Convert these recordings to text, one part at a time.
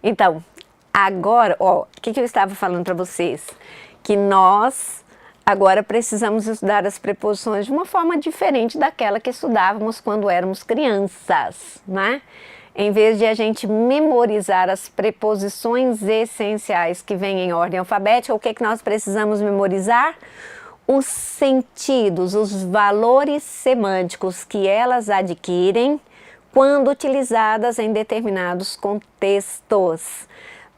Então, agora, ó, o que eu estava falando para vocês? Que nós agora precisamos estudar as preposições de uma forma diferente daquela que estudávamos quando éramos crianças, né? Em vez de a gente memorizar as preposições essenciais que vêm em ordem alfabética, o que nós precisamos memorizar? Os sentidos, os valores semânticos que elas adquirem quando utilizadas em determinados contextos.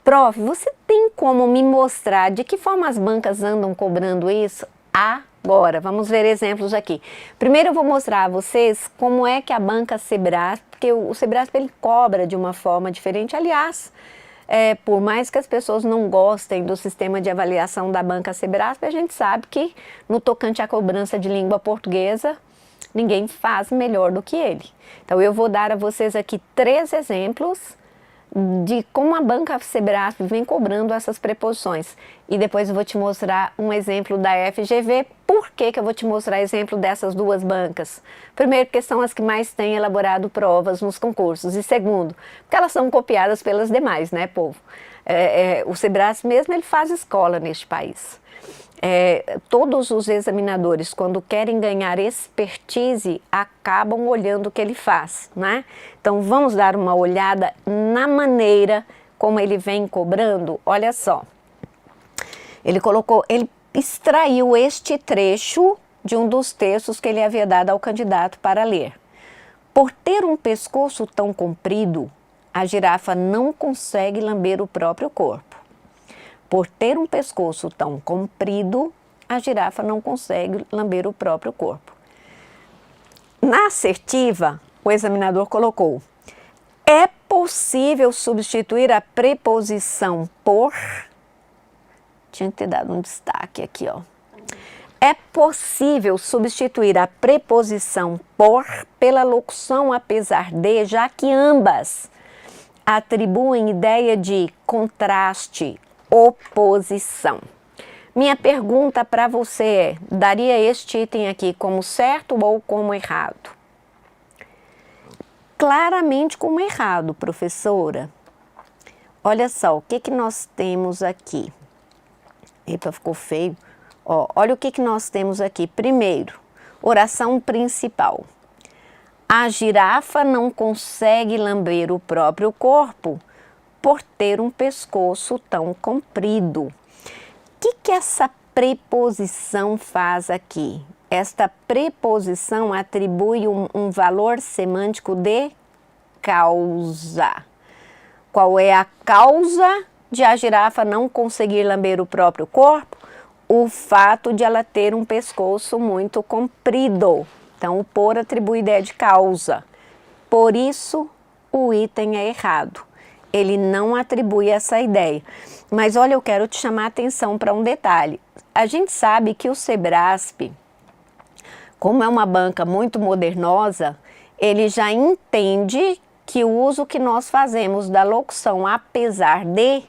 Prof, você tem como me mostrar de que forma as bancas andam cobrando isso? Agora, vamos ver exemplos aqui. Primeiro eu vou mostrar a vocês como é que a banca Sebrasp, porque o Sebrasp ele cobra de uma forma diferente. Aliás, por mais que as pessoas não gostem do sistema de avaliação da banca Sebrasp, a gente sabe que no tocante à cobrança de língua portuguesa, ninguém faz melhor do que ele. Então eu vou dar a vocês aqui 3 exemplos de como a banca Sebrasp vem cobrando essas preposições. E depois eu vou te mostrar um exemplo da FGV. Por que eu vou te mostrar exemplo dessas 2 bancas? Primeiro, porque são as que mais têm elaborado provas nos concursos. E segundo, porque elas são copiadas pelas demais, né, povo? O Sebrasp mesmo, ele faz escola neste país. Todos os examinadores, quando querem ganhar expertise, acabam olhando o que ele faz, né? Então, vamos dar uma olhada na maneira como ele vem cobrando. Olha só, ele extraiu este trecho de um dos textos que ele havia dado ao candidato para ler. Por ter um pescoço tão comprido, a girafa não consegue lamber o próprio corpo. Por ter um pescoço tão comprido, a girafa não consegue lamber o próprio corpo. Na assertiva, o examinador colocou: é possível substituir a preposição por... Tinha que ter dado um destaque aqui, ó. É possível substituir a preposição por pela locução apesar de, já que ambas atribuem ideia de contraste, oposição. Minha pergunta para você é: daria este item aqui como certo ou como errado? Claramente como errado, professora. Olha só, o que nós temos aqui? Epa, ficou feio. Ó, olha o que nós temos aqui. Primeiro, oração principal. A girafa não consegue lamber o próprio corpo por ter um pescoço tão comprido. O que essa preposição faz aqui? Esta preposição atribui um valor semântico de causa. Qual é a causa de a girafa não conseguir lamber o próprio corpo? O fato de ela ter um pescoço muito comprido. Então, o por atribui ideia de causa. Por isso, o item é errado. Ele não atribui essa ideia. Mas olha, eu quero te chamar a atenção para um detalhe. A gente sabe que o Sebrasp, como é uma banca muito modernosa, ele já entende que o uso que nós fazemos da locução apesar de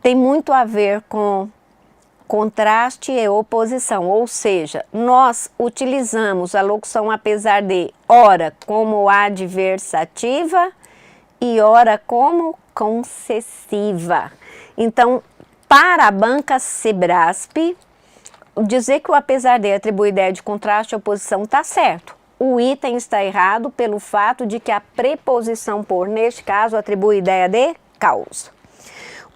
tem muito a ver com contraste e oposição, ou seja, nós utilizamos a locução apesar de, ora como adversativa e ora como concessiva. Então, para a banca Sebrasp, dizer que o apesar de atribui ideia de contraste e oposição está certo. O item está errado pelo fato de que a preposição por, neste caso, atribui ideia de causa.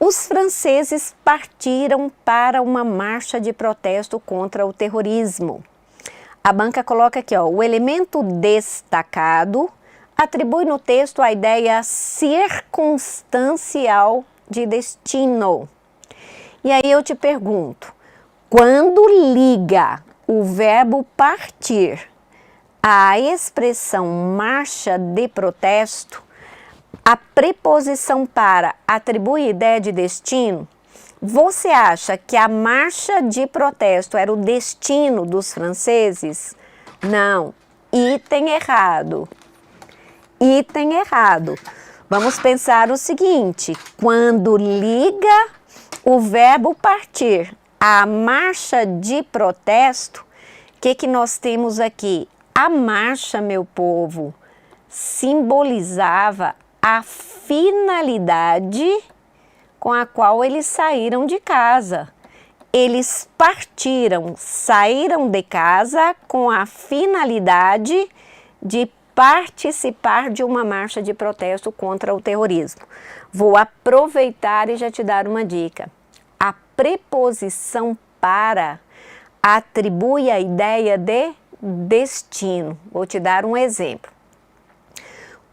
Os franceses partiram para uma marcha de protesto contra o terrorismo. A banca coloca aqui, ó, o elemento destacado atribui no texto a ideia circunstancial de destino. E aí eu te pergunto, quando liga o verbo partir à expressão marcha de protesto, a preposição para atribui ideia de destino, você acha que a marcha de protesto era o destino dos franceses? Não, item errado. Item errado. Vamos pensar o seguinte, quando liga o verbo partir à marcha de protesto, o que nós temos aqui? A marcha, meu povo, simbolizava a finalidade com a qual eles saíram de casa. Eles partiram, saíram de casa com a finalidade de participar de uma marcha de protesto contra o terrorismo. Vou aproveitar e já te dar uma dica. A preposição para atribui a ideia de destino. Vou te dar um exemplo.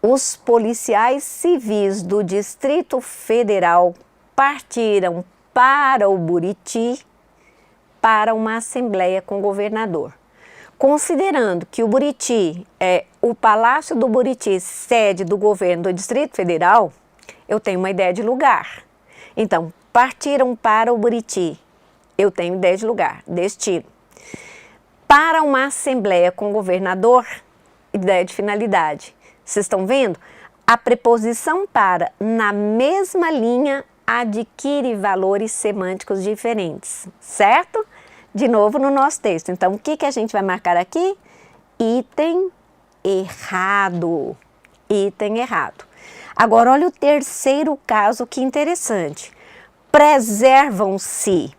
Os policiais civis do Distrito Federal partiram para o Buriti para uma assembleia com o governador. Considerando que o Buriti o Palácio do Buriti, sede do governo do Distrito Federal, eu tenho uma ideia de lugar. Então, partiram para o Buriti, eu tenho ideia de lugar, destino. Para uma assembleia com o governador, ideia de finalidade. Vocês estão vendo? A preposição para, na mesma linha, adquire valores semânticos diferentes, certo? De novo no nosso texto. Então, o que a gente vai marcar aqui? Item errado. Item errado. Agora, olha o terceiro caso, que interessante. Preservam-se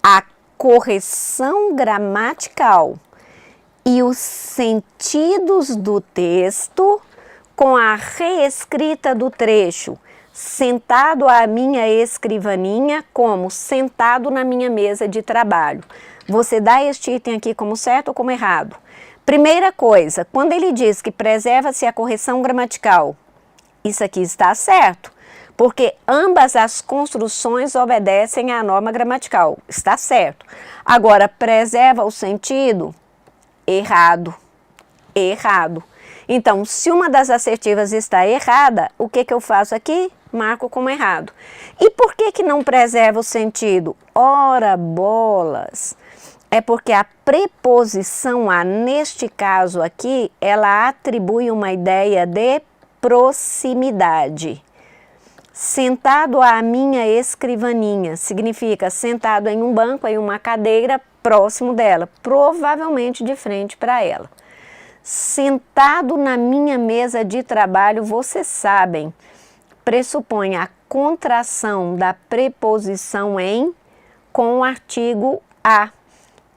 a correção gramatical e os sentidos do texto com a reescrita do trecho. Sentado à minha escrivaninha, como sentado na minha mesa de trabalho. Você dá este item aqui como certo ou como errado? Primeira coisa, quando ele diz que preserva-se a correção gramatical, isso aqui está certo, porque ambas as construções obedecem à norma gramatical, está certo. Agora, preserva o sentido? Errado, errado. Então, se uma das assertivas está errada, o que eu faço aqui? Marco como errado. E por que não preserva o sentido? Ora bolas! É porque a preposição a, neste caso aqui, ela atribui uma ideia de proximidade. Sentado à minha escrivaninha significa sentado em um banco, em uma cadeira próximo dela, provavelmente de frente para ela. Sentado na minha mesa de trabalho, vocês sabem, pressupõe a contração da preposição em com o artigo a.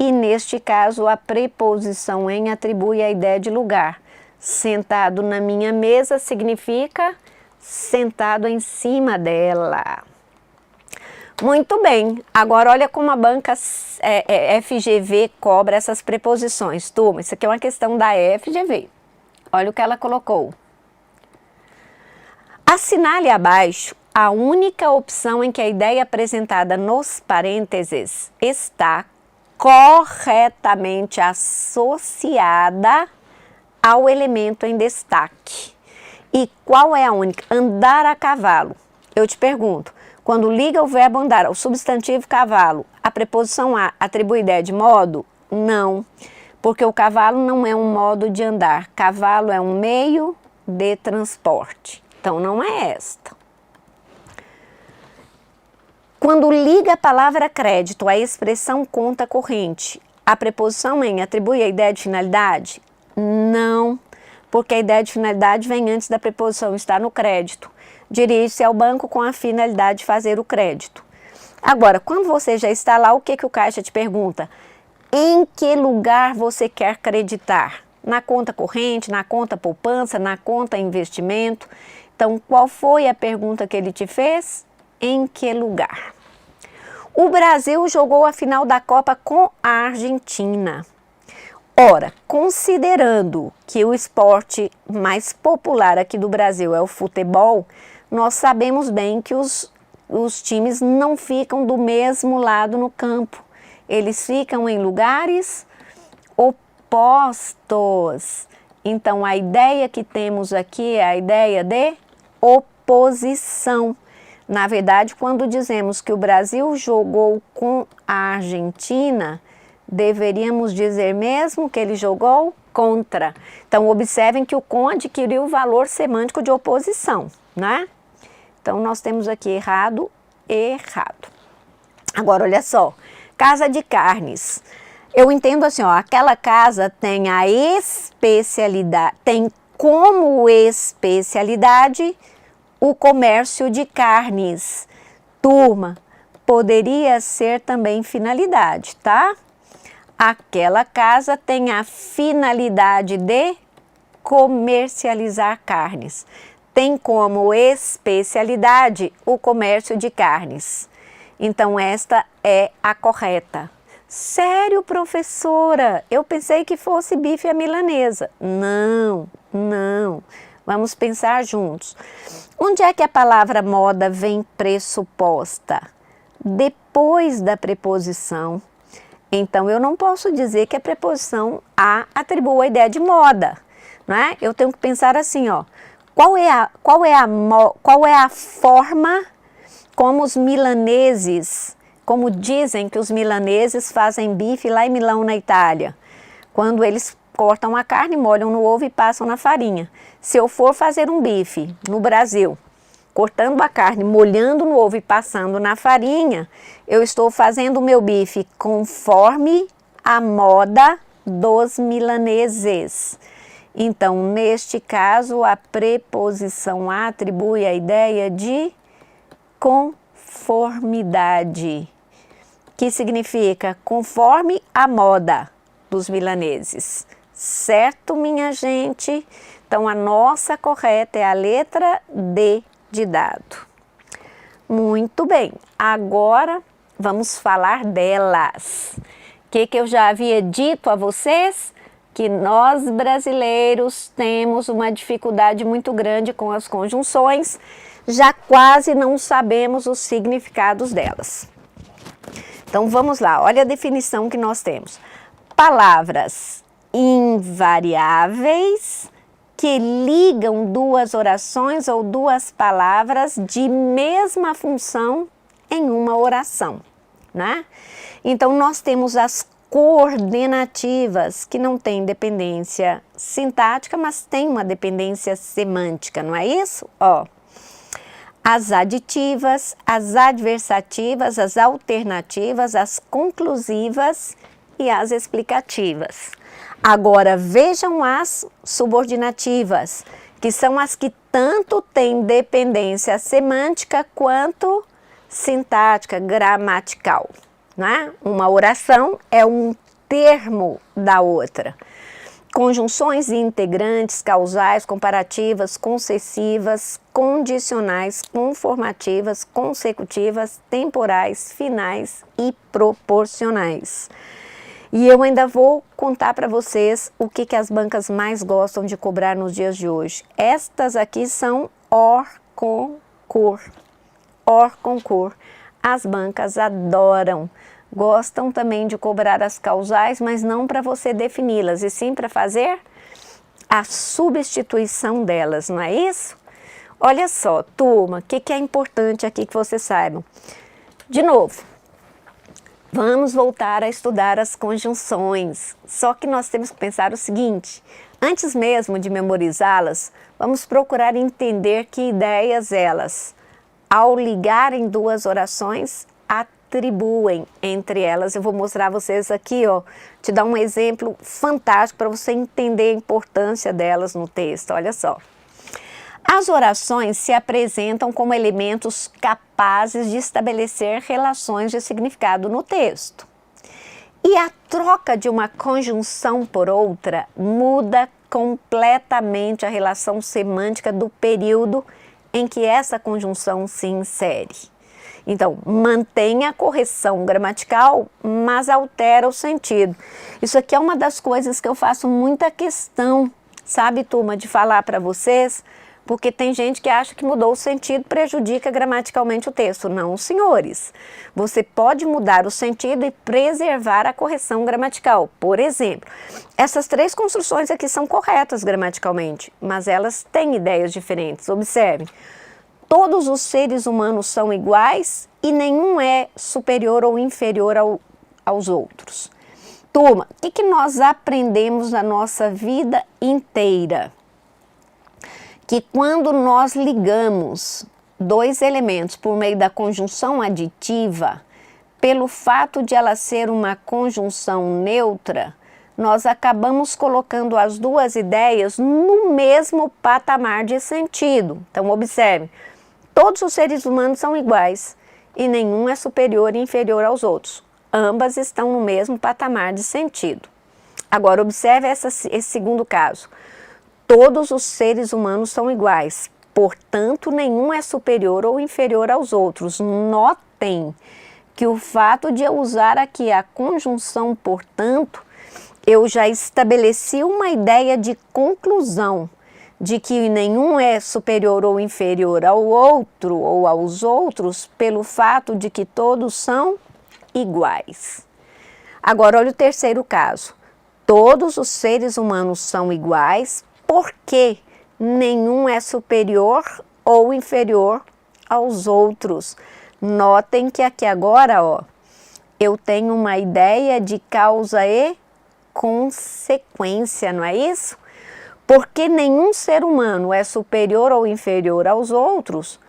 E neste caso, a preposição em atribui a ideia de lugar. Sentado na minha mesa significa sentado em cima dela. Muito bem, agora olha como a banca FGV cobra essas preposições. Turma, isso aqui é uma questão da FGV. Olha o que ela colocou. Assinale abaixo a única opção em que a ideia apresentada nos parênteses está corretamente associada ao elemento em destaque. E qual é a única? Andar a cavalo. Eu te pergunto, quando liga o verbo andar ao substantivo cavalo, a preposição a atribui ideia de modo? Não, porque o cavalo não é um modo de andar. Cavalo é um meio de transporte. Então, não é esta. Quando liga a palavra crédito à expressão conta corrente, a preposição em atribui a ideia de finalidade? Não, porque a ideia de finalidade vem antes da preposição estar no crédito. Dirige-se ao banco com a finalidade de fazer o crédito. Agora, quando você já está lá, o que o caixa te pergunta? Em que lugar você quer creditar? Na conta corrente, na conta poupança, na conta investimento? Então, qual foi a pergunta que ele te fez? Em que lugar? O Brasil jogou a final da Copa com a Argentina. Ora, considerando que o esporte mais popular aqui do Brasil é o futebol, nós sabemos bem que os times não ficam do mesmo lado no campo. Eles ficam em lugares opostos. Então, a ideia que temos aqui é a ideia de oposição. Na verdade, quando dizemos que o Brasil jogou com a Argentina, deveríamos dizer mesmo que ele jogou contra. Então, observem que o com adquiriu o valor semântico de oposição, né? Então, nós temos aqui errado e errado. Agora, olha só, casa de carnes. Eu entendo assim, ó, aquela casa tem a especialidade, tem como especialidade o comércio de carnes. Turma, poderia ser também finalidade, tá? Aquela casa tem a finalidade de comercializar carnes. Tem como especialidade o comércio de carnes. Então, esta é a correta. Sério, professora? Eu pensei que fosse bife à milanesa. Não, não. Vamos pensar juntos. Onde é que a palavra moda vem pressuposta? Depois da preposição. Então, eu não posso dizer que a preposição a atribui a ideia de moda, né? Eu tenho que pensar assim, ó. Qual é a forma como os milaneses, como dizem que os milaneses fazem bife lá em Milão, na Itália? Quando eles cortam a carne, molham no ovo e passam na farinha. Se eu for fazer um bife no Brasil, cortando a carne, molhando no ovo e passando na farinha, eu estou fazendo o meu bife conforme a moda dos milaneses. Então, neste caso, a preposição atribui a ideia de conformidade, que significa conforme a moda dos milaneses. Certo, minha gente? Então, a nossa correta é a letra D de dado. Muito bem, agora vamos falar delas. O que eu já havia dito a vocês? Que nós brasileiros temos uma dificuldade muito grande com as conjunções, já quase não sabemos os significados delas. Então vamos lá, olha a definição que nós temos. Palavras invariáveis que ligam duas orações ou duas palavras de mesma função em uma oração, né? Então, nós temos as coordenativas, que não têm dependência sintática, mas têm uma dependência semântica, não é isso? Ó, as aditivas, as adversativas, as alternativas, as conclusivas e as explicativas. Agora, vejam as subordinativas, que são as que tanto têm dependência semântica quanto sintática, gramatical, né? Uma oração é um termo da outra. Conjunções integrantes, causais, comparativas, concessivas, condicionais, conformativas, consecutivas, temporais, finais e proporcionais. E eu ainda vou contar para vocês o que as bancas mais gostam de cobrar nos dias de hoje. Estas aqui são or, com, cor. Or, com, cor. As bancas adoram. Gostam também de cobrar as causais, mas não para você defini-las, e sim para fazer a substituição delas, não é isso? Olha só, turma, o que é importante aqui que vocês saibam? De novo, vamos voltar a estudar as conjunções, só que nós temos que pensar o seguinte: antes mesmo de memorizá-las, vamos procurar entender que ideias elas, ao ligarem duas orações, atribuem entre elas. Eu vou mostrar a vocês aqui, ó, te dar um exemplo fantástico para você entender a importância delas no texto. Olha só. As orações se apresentam como elementos capazes de estabelecer relações de significado no texto. E a troca de uma conjunção por outra muda completamente a relação semântica do período em que essa conjunção se insere. Então, mantém a correção gramatical, mas altera o sentido. Isso aqui é uma das coisas que eu faço muita questão, sabe, turma, de falar para vocês, porque tem gente que acha que mudou o sentido prejudica gramaticalmente o texto. Não, senhores. Você pode mudar o sentido e preservar a correção gramatical. Por exemplo, essas três construções aqui são corretas gramaticalmente, mas elas têm ideias diferentes. Observem. Todos os seres humanos são iguais e nenhum é superior ou inferior aos outros. Turma, o que nós aprendemos na nossa vida inteira? Que quando nós ligamos dois elementos por meio da conjunção aditiva, pelo fato de ela ser uma conjunção neutra, nós acabamos colocando as duas ideias no mesmo patamar de sentido. Então, observe, todos os seres humanos são iguais e nenhum é superior e inferior aos outros. Ambas estão no mesmo patamar de sentido. Agora, observe esse segundo caso. Todos os seres humanos são iguais, portanto, nenhum é superior ou inferior aos outros. Notem que o fato de eu usar aqui a conjunção portanto, eu já estabeleci uma ideia de conclusão, de que nenhum é superior ou inferior ao outro ou aos outros, pelo fato de que todos são iguais. Agora, olha o terceiro caso. Todos os seres humanos são iguais, porque nenhum é superior ou inferior aos outros. Notem que aqui agora, ó, eu tenho uma ideia de causa e consequência, não é isso? Porque nenhum ser humano é superior ou inferior aos outros,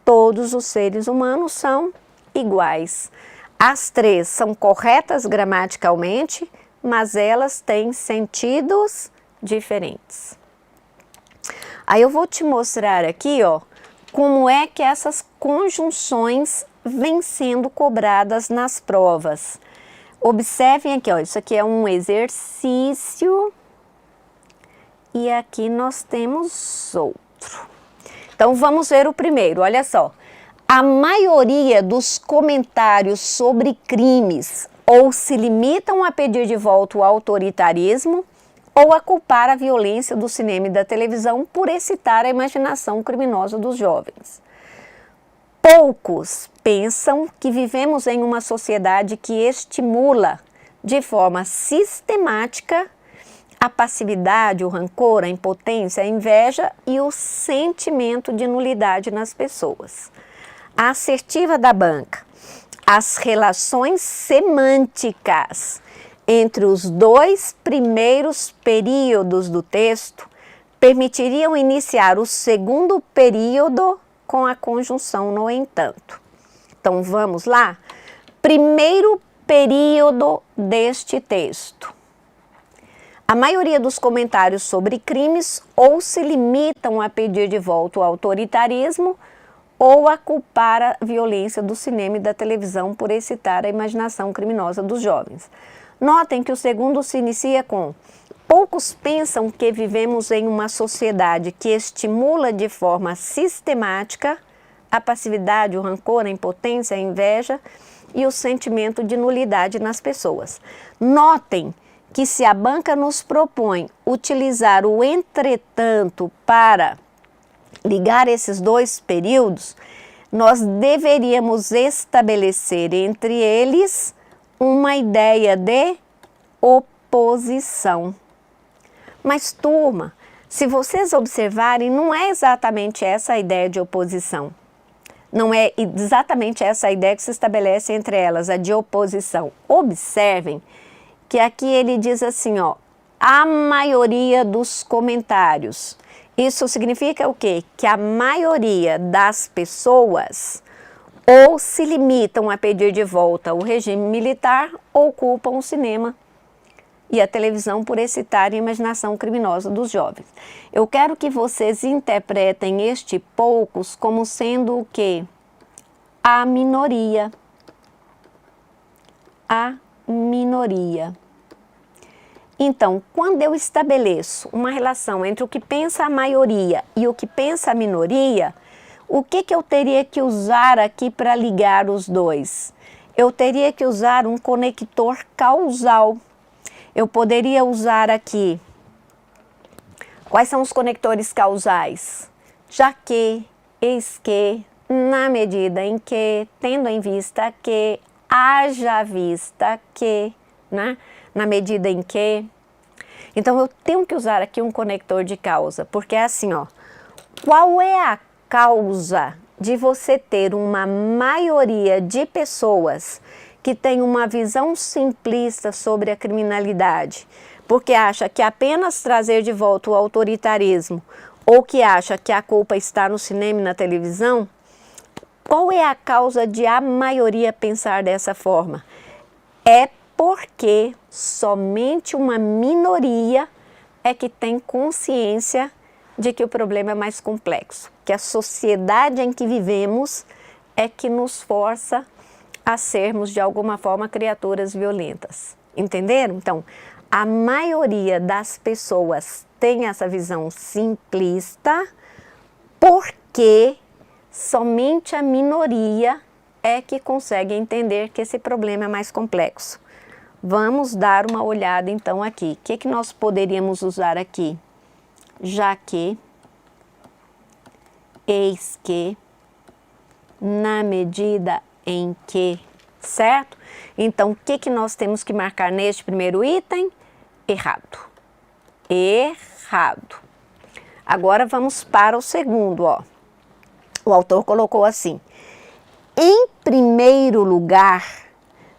todos os seres humanos são iguais. As três são corretas gramaticalmente, mas elas têm sentidos diferentes. Aí eu vou te mostrar aqui, ó, como é que essas conjunções vêm sendo cobradas nas provas. Observem aqui, ó, isso aqui é um exercício e aqui nós temos outro. Então vamos ver o primeiro, olha só. A maioria dos comentários sobre crimes ou se limitam a pedir de volta o autoritarismo ou a culpar a violência do cinema e da televisão por excitar a imaginação criminosa dos jovens. Poucos pensam que vivemos em uma sociedade que estimula de forma sistemática a passividade, o rancor, a impotência, a inveja e o sentimento de nulidade nas pessoas. A assertiva da banca. As relações semânticas entre os dois primeiros períodos do texto permitiriam iniciar o segundo período com a conjunção no entanto. Então vamos lá? Primeiro período deste texto. A maioria dos comentários sobre crimes ou se limitam a pedir de volta o autoritarismo ou a culpar a violência do cinema e da televisão por excitar a imaginação criminosa dos jovens. Notem que o segundo se inicia com: poucos pensam que vivemos em uma sociedade que estimula de forma sistemática a passividade, o rancor, a impotência, a inveja e o sentimento de nulidade nas pessoas. Notem que se a banca nos propõe utilizar o entretanto para ligar esses dois períodos, nós deveríamos estabelecer entre eles uma ideia de oposição. Mas, turma, se vocês observarem, não é exatamente essa a ideia de oposição. Não é exatamente essa a ideia que se estabelece entre elas, a de oposição. Observem que aqui ele diz assim, ó, a maioria dos comentários. Isso significa o quê? Que a maioria das pessoas ou se limitam a pedir de volta o regime militar ou culpam o cinema e a televisão por excitar a imaginação criminosa dos jovens. Eu quero que vocês interpretem este poucos como sendo o quê? A minoria. A minoria. Então, quando eu estabeleço uma relação entre o que pensa a maioria e o que pensa a minoria, o que eu teria que usar aqui para ligar os dois? Eu teria que usar um conector causal. Eu poderia usar aqui, quais são os conectores causais? Já que, eis que, na medida em que, tendo em vista que, haja vista que, né? Na medida em que. Então eu tenho que usar aqui um conector de causa, porque é assim, ó. Qual é a causa de você ter uma maioria de pessoas que tem uma visão simplista sobre a criminalidade, porque acha que apenas trazer de volta o autoritarismo ou que acha que a culpa está no cinema e na televisão? Qual é a causa de a maioria pensar dessa forma? É porque somente uma minoria é que tem consciência de que o problema é mais complexo, que a sociedade em que vivemos é que nos força a sermos, de alguma forma, criaturas violentas. Entenderam? Então, a maioria das pessoas tem essa visão simplista porque somente a minoria é que consegue entender que esse problema é mais complexo. Vamos dar uma olhada então aqui. O que nós poderíamos usar aqui? Já que, eis que, na medida em que, certo? Então, o que nós temos que marcar neste primeiro item? Errado. Errado. Agora vamos para o segundo, ó. O autor colocou assim: em primeiro lugar,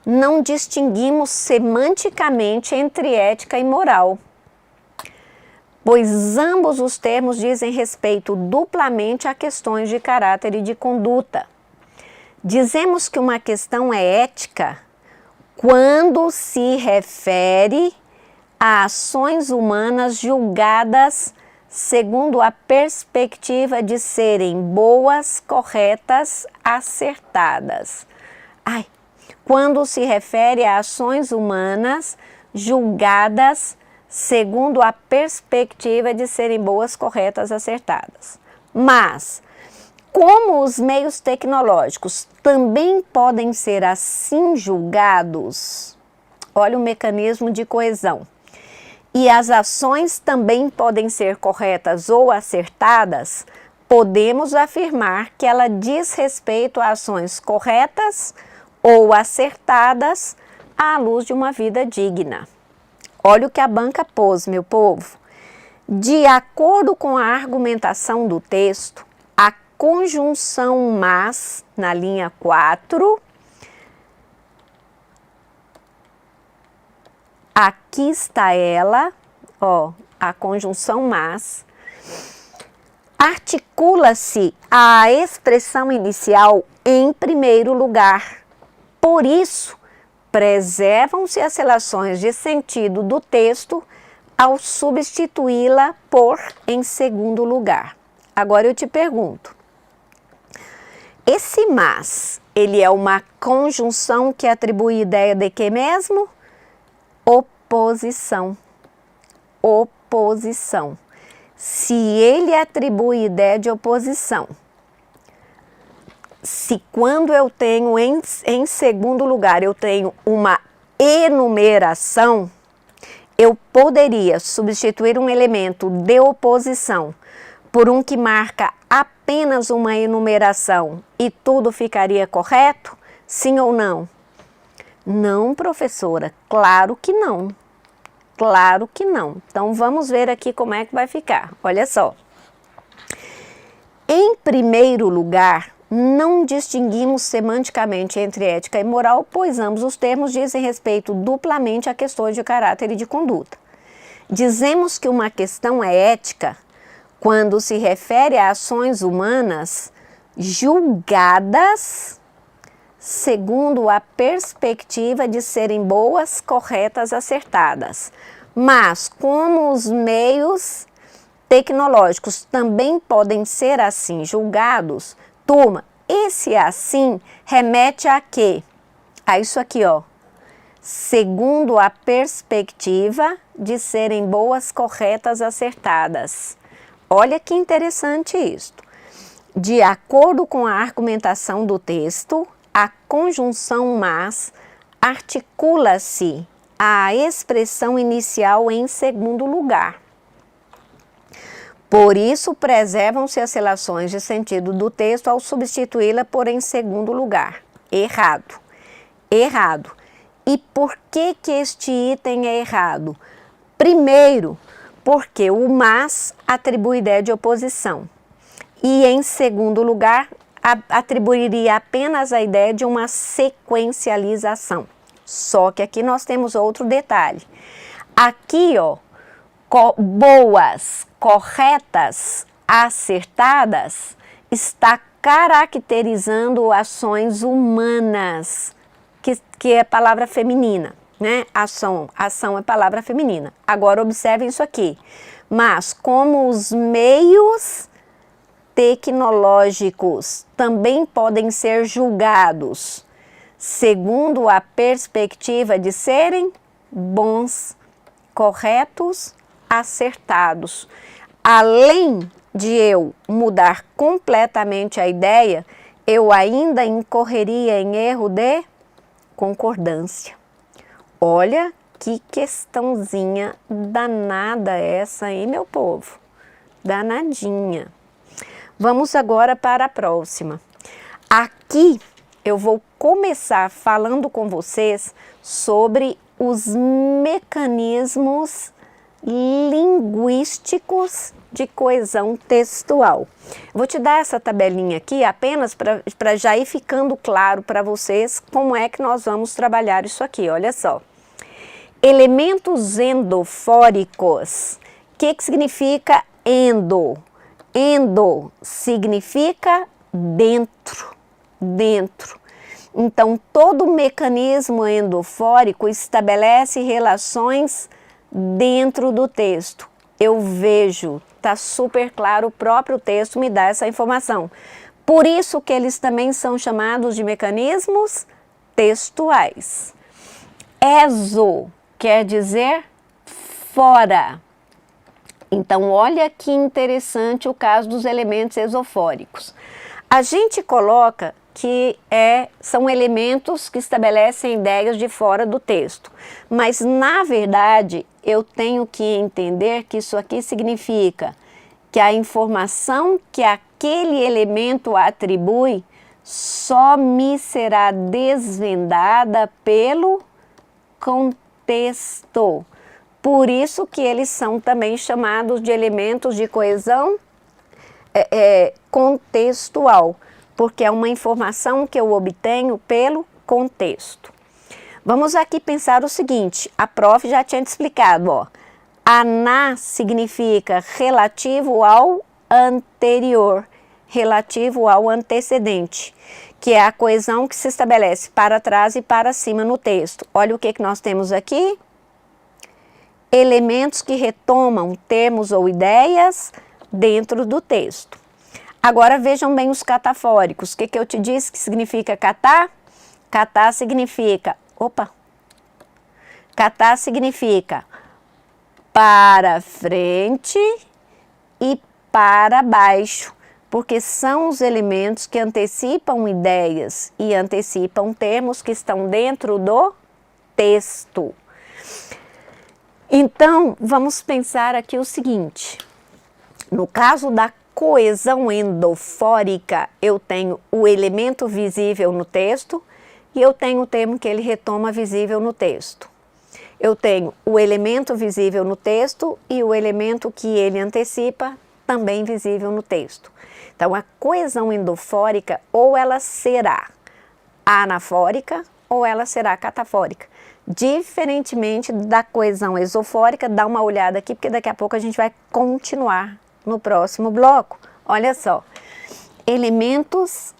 não distinguimos semanticamente entre ética e moral, pois ambos os termos dizem respeito duplamente a questões de caráter e de conduta. Dizemos que uma questão é ética quando se refere a ações humanas julgadas segundo a perspectiva de serem boas, corretas, acertadas. Quando se refere a ações humanas julgadas segundo a perspectiva de serem boas, corretas, acertadas. Mas, como os meios tecnológicos também podem ser assim julgados, olha o mecanismo de coesão, e as ações também podem ser corretas ou acertadas, podemos afirmar que ela diz respeito a ações corretas ou acertadas à luz de uma vida digna. Olha o que a banca pôs, meu povo. De acordo com a argumentação do texto, a conjunção mas, na linha 4, aqui está ela, ó, a conjunção mas, articula-se a expressão inicial em primeiro lugar. Por isso, preservam-se as relações de sentido do texto ao substituí-la por em segundo lugar. Agora eu te pergunto, esse mas, ele é uma conjunção que atribui ideia de que mesmo? Oposição. Oposição. Se ele atribui ideia de oposição, se quando eu tenho em segundo lugar, eu tenho uma enumeração, eu poderia substituir um elemento de oposição por um que marca apenas uma enumeração e tudo ficaria correto? Sim ou não? Não, professora, claro que não. Claro que não. Então, vamos ver aqui como é que vai ficar. Olha só. Em primeiro lugar, não distinguimos semanticamente entre ética e moral, pois ambos os termos dizem respeito duplamente a questões de caráter e de conduta. Dizemos que uma questão é ética quando se refere a ações humanas julgadas segundo a perspectiva de serem boas, corretas, acertadas. Mas, como os meios tecnológicos também podem ser assim julgados, turma, esse assim remete a quê? A isso aqui, ó. Segundo a perspectiva de serem boas, corretas, acertadas. Olha que interessante isto. De acordo com a argumentação do texto, a conjunção mas articula-se à expressão inicial em segundo lugar. Por isso, preservam-se as relações de sentido do texto ao substituí-la por em segundo lugar. Errado. Errado. E por que este item é errado? Primeiro, porque o mas atribui ideia de oposição. E em segundo lugar, atribuiria apenas a ideia de uma sequencialização. Só que aqui nós temos outro detalhe. Aqui, ó, boas, corretas, acertadas, está caracterizando ações humanas, que é a palavra feminina. né? Ação é palavra feminina. Agora observem isso aqui. Mas como os meios tecnológicos também podem ser julgados segundo a perspectiva de serem bons, corretos, acertados. Além de eu mudar completamente a ideia, eu ainda incorreria em erro de concordância. Olha que questãozinha danada essa, hein, meu povo? Danadinha. Vamos agora para a próxima. Aqui eu vou começar falando com vocês sobre os mecanismos linguísticos de coesão textual. Vou te dar essa tabelinha aqui apenas para já ir ficando claro para vocês como é que nós vamos trabalhar isso aqui. Olha só. Elementos endofóricos. O que significa endo? Endo significa dentro, dentro. Então, todo mecanismo endofórico estabelece relações dentro do texto. Eu vejo, tá super claro, o próprio texto me dá essa informação. Por isso que eles também são chamados de mecanismos textuais. Exo quer dizer fora. Então, olha que interessante o caso dos elementos exofóricos. A gente coloca que são elementos que estabelecem ideias de fora do texto. Mas, na verdade, eu tenho que entender que isso aqui significa que a informação que aquele elemento atribui só me será desvendada pelo contexto. Por isso que eles são também chamados de elementos de coesão contextual, porque é uma informação que eu obtenho pelo contexto. Vamos aqui pensar o seguinte, a prof já tinha te explicado, ó. Aná significa relativo ao anterior, relativo ao antecedente, que é a coesão que se estabelece para trás e para cima no texto. Olha o que nós temos aqui. Elementos que retomam termos ou ideias dentro do texto. Agora vejam bem os catafóricos. O que eu te disse que significa catar? Catar significa, catar significa para frente e para baixo, porque são os elementos que antecipam ideias e antecipam termos que estão dentro do texto. Então, vamos pensar aqui o seguinte, no caso da coesão endofórica, eu tenho o elemento visível no texto e eu tenho o termo que ele retoma visível no texto. Eu tenho o elemento visível no texto e o elemento que ele antecipa também visível no texto. Então, a coesão endofórica ou ela será anafórica ou ela será catafórica. Diferentemente da coesão exofórica, dá uma olhada aqui, porque daqui a pouco a gente vai continuar no próximo bloco. Olha só, elementos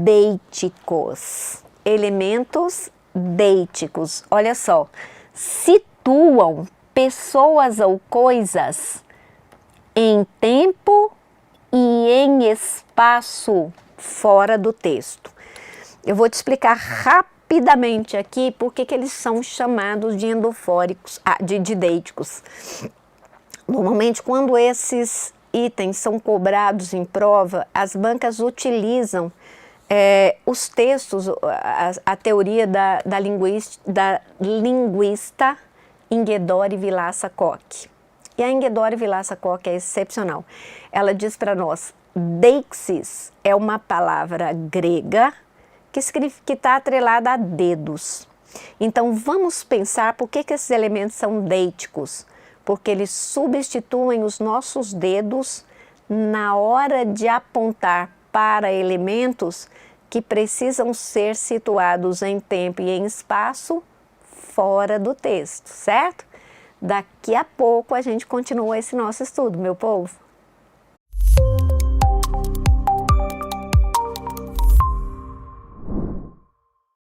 deiticos. Elementos deiticos, olha só, situam pessoas ou coisas em tempo e em espaço fora do texto. Eu vou te explicar rapidamente aqui por que eles são chamados de endofóricos, de deiticos. Normalmente, quando esses itens são cobrados em prova, as bancas utilizam os textos, a teoria da linguista Ingeborg Vilaça-Koch. E a Ingeborg Vilaça-Koch é excepcional. Ela diz para nós, deixis é uma palavra grega que está atrelada a dedos. Então, vamos pensar por que esses elementos são deiticos. Porque eles substituem os nossos dedos na hora de apontar para elementos que precisam ser situados em tempo e em espaço fora do texto, certo? Daqui a pouco a gente continua esse nosso estudo, meu povo.